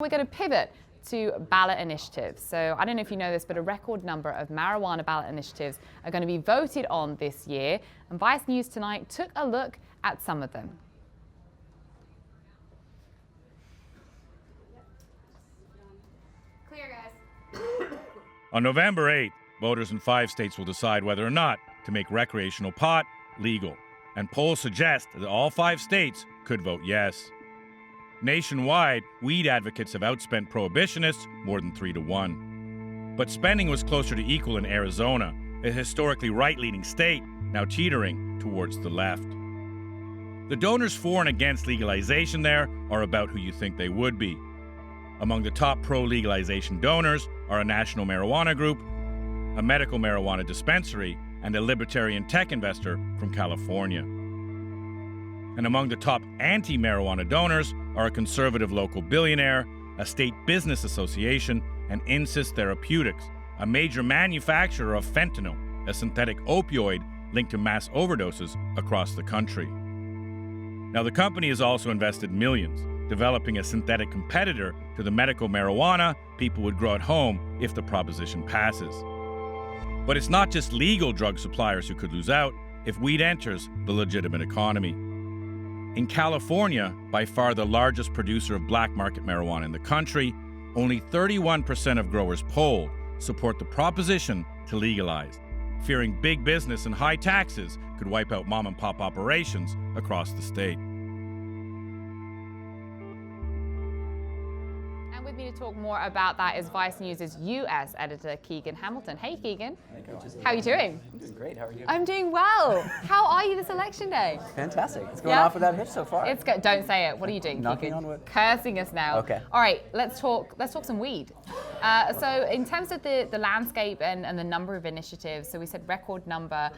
We're going to pivot to ballot initiatives. So I don't know if you know this, but a record number of marijuana ballot initiatives are going to be voted on this year. And Vice News Tonight took a look at some of them. Clear, guys. On November 8th, voters in 5 states will decide whether or not to make recreational pot legal. And polls suggest that all 5 states could vote yes. Nationwide, weed advocates have outspent prohibitionists more than 3-1. But spending was closer to equal in Arizona, a historically right-leaning state, now teetering towards the left. The donors for and against legalization there are about who you think they would be. Among the top pro-legalization donors are a national marijuana group, a medical marijuana dispensary, and a libertarian tech investor from California. And among the top anti-marijuana donors are a conservative local billionaire, a state business association, and Insys Therapeutics, a major manufacturer of fentanyl, a synthetic opioid linked to mass overdoses across the country. Now, the company has also invested millions, developing a synthetic competitor to the medical marijuana people would grow at home if the proposition passes. But it's not just legal drug suppliers who could lose out if weed enters the legitimate economy. In California, by far the largest producer of black market marijuana in the country, only 31% of growers polled support the proposition to legalize, fearing big business and high taxes could wipe out mom-and-pop operations across the state. And with me to talk more about that is Vice News' US editor, Keegan Hamilton. Hey, Keegan. How are you doing? I'm doing great. How are you? I'm doing well. How are you this election day? Fantastic. It's going off without a hitch so far. It's good. Don't say it. What are you doing, Knocking Keegan? on wood. Cursing us now. Okay. All right. Let's talk some weed. So in terms of the landscape and the number of initiatives, so we said record number.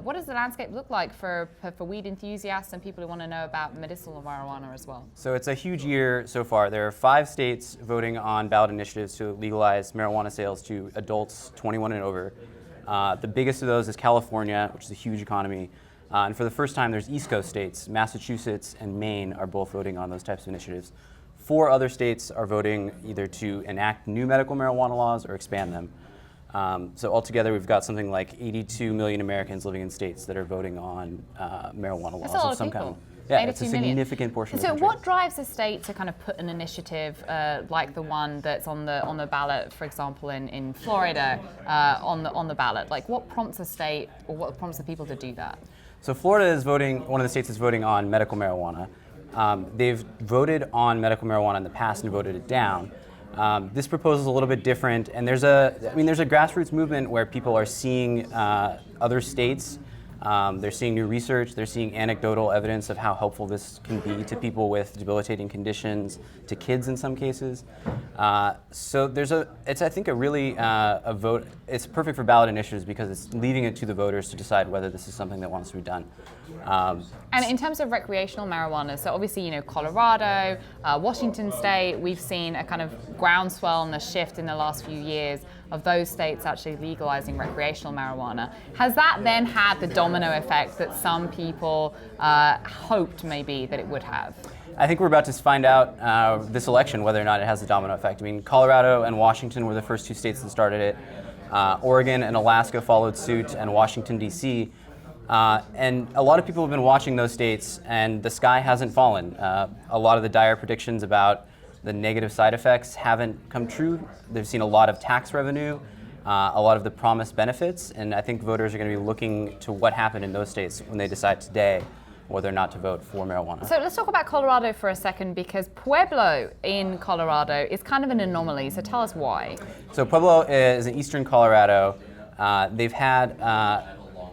What does the landscape look like for weed enthusiasts and people who want to know about medicinal marijuana as well? So it's a huge year so far. There are 5 states voting on ballot initiatives to legalize marijuana sales to adults 21 and over. The biggest of those is California, which is a huge economy. And for the first time, there's East Coast states. Massachusetts and Maine are both voting on those types of initiatives. 4 other states are voting either to enact new medical marijuana laws or expand them. So altogether, we've got something like 82 million Americans living in states that are voting on marijuana laws of some people. kind. Yeah, it's a 82 million. significant portion of the So country. what drives a state to kind of put an initiative like the one that's on the ballot, for example, in Florida, on the ballot? Like, what prompts a state or what prompts the people to do that? So Florida is voting, one of the states that's voting on medical marijuana. They've voted on medical marijuana in the past and voted it down. This proposal is a little bit different, and there's a grassroots movement where people are seeing other states. They're seeing new research, they're seeing anecdotal evidence of how helpful this can be to people with debilitating conditions, to kids in some cases. So it's I think a really a vote. It's perfect for ballot initiatives because it's leaving it to the voters to decide whether this is something that wants to be done. And in terms of recreational marijuana, so obviously, Colorado, Washington State, we've seen a kind of groundswell and a shift in the last few years of those states actually legalizing recreational marijuana. Has that then had the domino effect that some people hoped maybe that it would have? I think we're about to find out this election whether or not it has a domino effect. I mean, Colorado and Washington were the first 2 states that started it. Oregon and Alaska followed suit, and Washington, D.C. And a lot of people have been watching those states, and the sky hasn't fallen. A lot of the dire predictions about the negative side effects haven't come true. They've seen a lot of tax revenue, a lot of the promised benefits, and I think voters are going to be looking to what happened in those states when they decide today whether or not to vote for marijuana. So let's talk about Colorado for a second, because Pueblo in Colorado is kind of an anomaly. So tell us why. So Pueblo is in eastern Colorado. They've had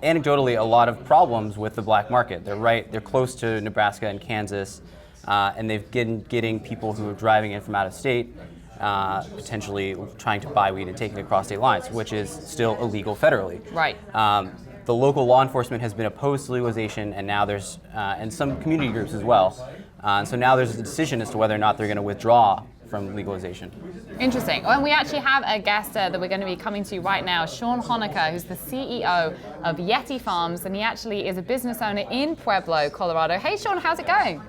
anecdotally a lot of problems with the black market. They're close to Nebraska and Kansas, and they've been getting people who are driving in from out of state, potentially trying to buy weed and taking it across state lines, which is still illegal federally. Right. The local law enforcement has been opposed to legalization, and now there's, and some community groups as well. So now there's a decision as to whether or not they're going to withdraw from legalization. Interesting. Oh, and we actually have a guest that we're going to be coming to right now, Sean Hanukkah, who's the CEO of Yeti Farms, and he actually is a business owner in Pueblo, Colorado. Hey, Sean, how's it going?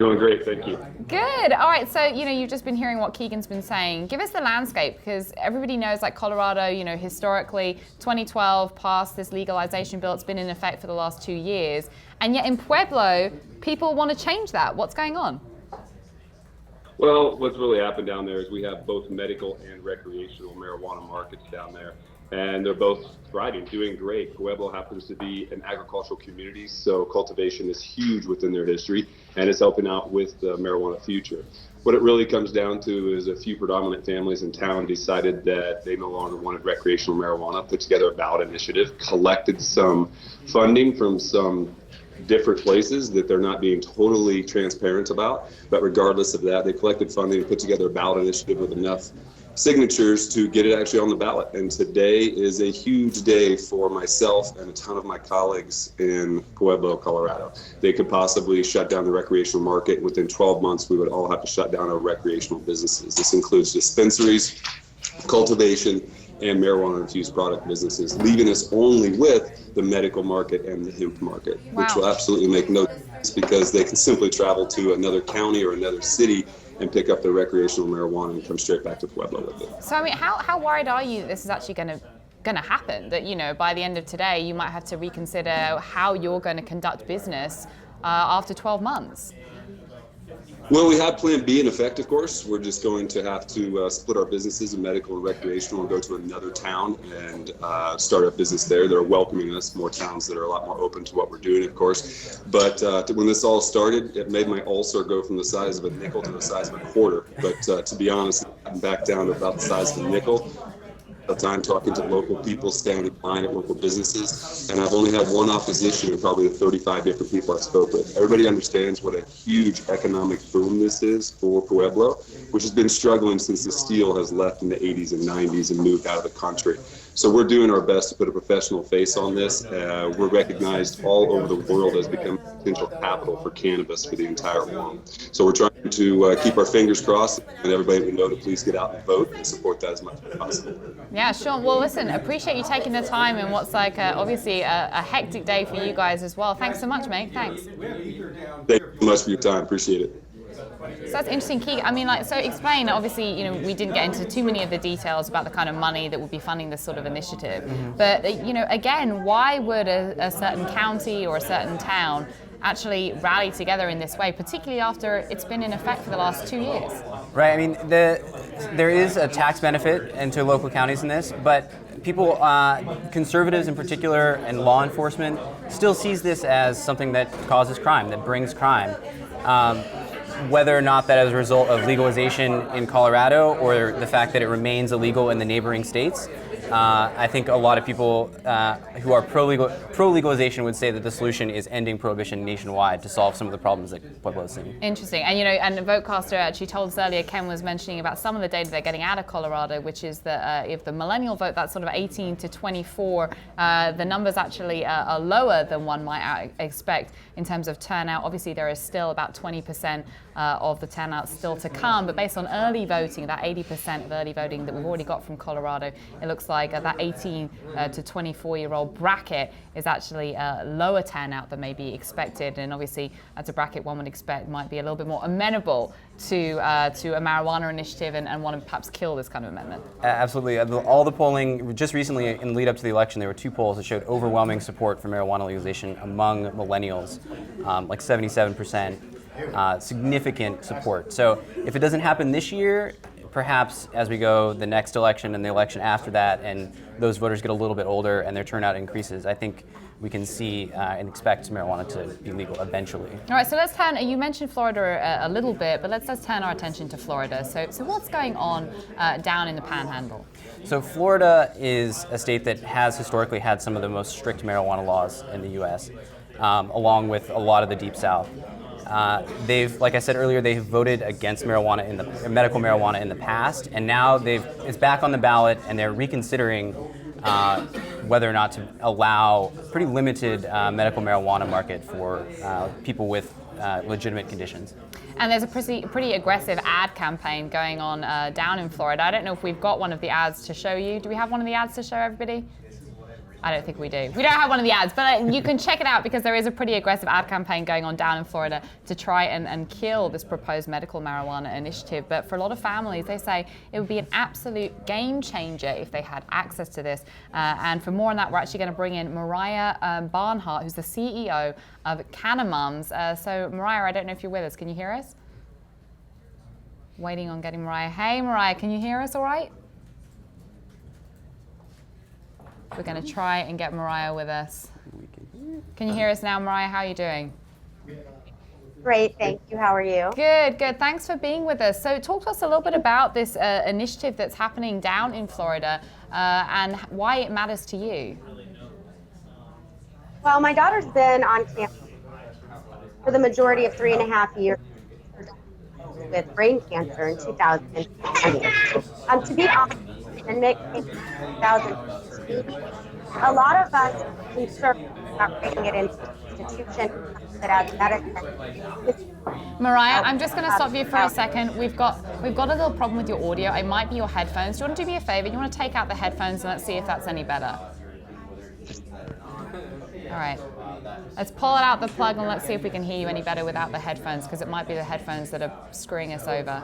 Doing great, thank you. Good. All right. So, you've just been hearing what Keegan's been saying. Give us the landscape, because everybody knows, like Colorado, historically, 2012 passed this legalization bill. It's been in effect for the last 2 years. And yet in Pueblo, people want to change that. What's going on? Well, what's really happened down there is we have both medical and recreational marijuana markets down there, and they're both thriving, doing great. Pueblo happens to be an agricultural community, so cultivation is huge within their history, and it's helping out with the marijuana future. What it really comes down to is a few predominant families in town decided that they no longer wanted recreational marijuana, put together a ballot initiative, collected some funding from some different places that they're not being totally transparent about. But regardless of that, they collected funding and put together a ballot initiative with enough signatures to get it actually on the ballot. And today is a huge day for myself and a ton of my colleagues in Pueblo, Colorado. They could possibly shut down the recreational market. Within 12 months, we would all have to shut down our recreational businesses. This includes dispensaries, cultivation, and marijuana-infused product businesses, leaving us only with the medical market and the hemp market, Wow. which will absolutely make no sense because they can simply travel to another county or another city and pick up their recreational marijuana and come straight back to Pueblo with it. So, how worried are you that this is actually going to happen? That, by the end of today, you might have to reconsider how you're going to conduct business after 12 months? Well, we have Plan B in effect, of course. We're just going to have to split our businesses in medical and recreational and go to another town and start a business there. They're welcoming us, more towns that are a lot more open to what we're doing, of course. But when this all started, it made my ulcer go from the size of a nickel to the size of a quarter. But to be honest, I'm back down to about the size of a nickel. Time talking to local people, standing in line at local businesses, and I've only had one opposition in probably the 35 different people I spoke with. Everybody understands what a huge economic boom this is for Pueblo, which has been struggling since the steel has left in the 80s and 90s and moved out of the country. So we're doing our best to put a professional face on this. We're recognized all over the world as becoming potential capital for cannabis for the entire world. So we're trying to keep our fingers crossed, and everybody we know to please get out and vote and support that as much as possible. Yeah, sure. Well, listen, appreciate you taking the time in what's like obviously a hectic day for you guys as well. Thanks so much, mate. Thanks. Thank you so much for your time. Appreciate it. So that's interesting, Keegan. So explain, obviously, we didn't get into too many of the details about the kind of money that would be funding this sort of initiative. Mm-hmm. But, again, why would a certain county or a certain town actually rally together in this way, particularly after it's been in effect for the last 2 years? Right. I mean, there is a tax benefit into local counties in this, but people, conservatives in particular, and law enforcement still sees this as something that causes crime, that brings crime. Whether or not that is a result of legalization in Colorado or the fact that it remains illegal in the neighboring states, I think a lot of people who are pro-legalization would say that the solution is ending prohibition nationwide to solve some of the problems that Pueblo is seeing. Interesting. And, and the Votecaster actually told us earlier, Ken was mentioning about some of the data they're getting out of Colorado, which is that if the millennial vote, that's sort of 18 to 24, the numbers actually are lower than one might expect in terms of turnout. Obviously, there is still about 20% of the turnout still to come, but based on early voting, that 80% of early voting that we've already got from Colorado, it looks like that 18 to 24-year-old bracket is actually a lower turnout than may be expected. And obviously, that's a bracket one would expect might be a little bit more amenable to a marijuana initiative and want to perhaps kill this kind of amendment. Absolutely. All the polling, just recently in the lead up to the election, there were 2 polls that showed overwhelming support for marijuana legalization among millennials, like 77%. Significant support. So if it doesn't happen this year, perhaps as we go the next election and the election after that, and those voters get a little bit older and their turnout increases, I think we can see and expect marijuana to be legal eventually. All right, so let's turn, you mentioned Florida a little bit, but let's turn our attention to Florida. So what's going on down in the Panhandle? So Florida is a state that has historically had some of the most strict marijuana laws in the U.S., along with a lot of the Deep South. They've, like I said earlier, they've voted against marijuana medical marijuana in the past, and now it's back on the ballot, and they're reconsidering whether or not to allow pretty limited medical marijuana market for people with legitimate conditions. And there's a pretty aggressive ad campaign going on down in Florida. I don't know if we've got one of the ads to show you. Do we have one of the ads to show everybody? I don't think we do. We don't have one of the ads, but you can check it out because there is a pretty aggressive ad campaign going on down in Florida to try and kill this proposed medical marijuana initiative. But for a lot of families, they say it would be an absolute game changer if they had access to this. And for more on that, we're actually going to bring in Mariah Barnhart, who's the CEO of Canna Mums. So Mariah, I don't know if you're with us. Can you hear us? Waiting on getting Mariah. Hey, Mariah, can you hear us all right? We're going to try and get Mariah with us. Can you hear us now, Mariah? How are you doing? Great, thank you. How are you? Good, good. Thanks for being with us. So talk to us a little bit about this initiative that's happening down in Florida and why it matters to you. Well, my daughter's been on campus for the majority of 3.5 years with brain cancer in 2020. To be honest, in mid-2016, a lot of us concerned about bringing it into institutions that as medicine. Mariah, I'm just going to stop you for a second. We've got a little problem with your audio. It might be your headphones. Do you want to do me a favor? You want to take out the headphones and let's see if that's any better. All right. Let's pull it out the plug and let's see if we can hear you any better without the headphones, because it might be the headphones that are screwing us over.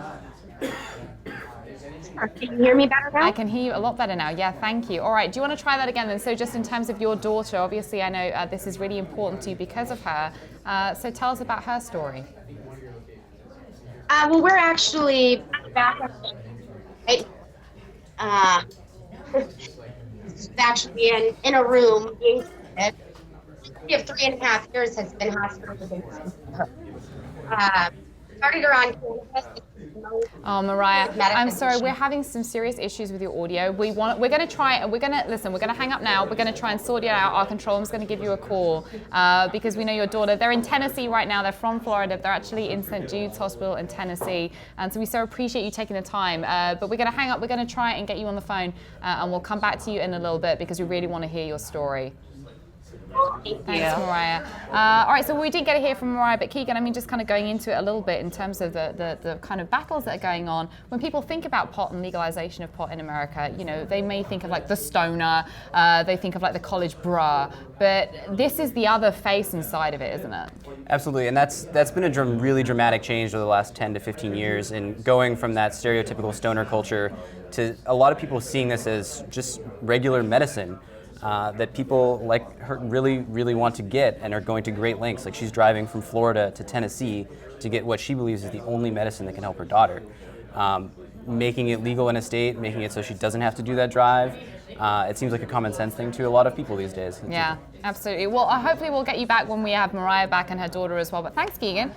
Can you hear me better now? I can hear you a lot better now. Yeah, thank you. All right, do you want to try that again then? So just in terms of your daughter, obviously I know this is really important to you because of her. So tell us about her story. Well, we're actually back actually in a room being treated. She of 3.5 years has been hospitalized. Started her on campus. Oh, Mariah, I'm sorry. We're having some serious issues with your audio. We're going to try, and we're going to hang up now. We're going to try and sort it out. Our control room's going to give you a call because we know your daughter. They're in Tennessee right now. They're from Florida. They're actually in St. Jude's Hospital in Tennessee. And so we so appreciate you taking the time. But we're going to hang up. We're going to try and get you on the phone, and we'll come back to you in a little bit because we really want to hear your story. Thanks, Mariah. All right, so we didn't get to hear from Mariah, but Keegan, I mean, just kind of going into it a little bit in terms of the kind of battles that are going on. When people think about pot and legalization of pot in America, you know, they may think of like the stoner, they think of like the college bra, but this is the other face inside of it, isn't it? Absolutely, and that's been a really dramatic change over the last 10 to 15 years in going from that stereotypical stoner culture to a lot of people seeing this as just regular medicine. That people like her really want to get and are going to great lengths. Like she's driving from Florida to Tennessee to get what she believes is the only medicine that can help her daughter. Making it legal in a state, making it so she doesn't have to do that drive. It seems like a common sense thing to a lot of people these days. Yeah, absolutely. Well, hopefully we'll get you back when we have Mariah back and her daughter as well. But thanks, Keegan.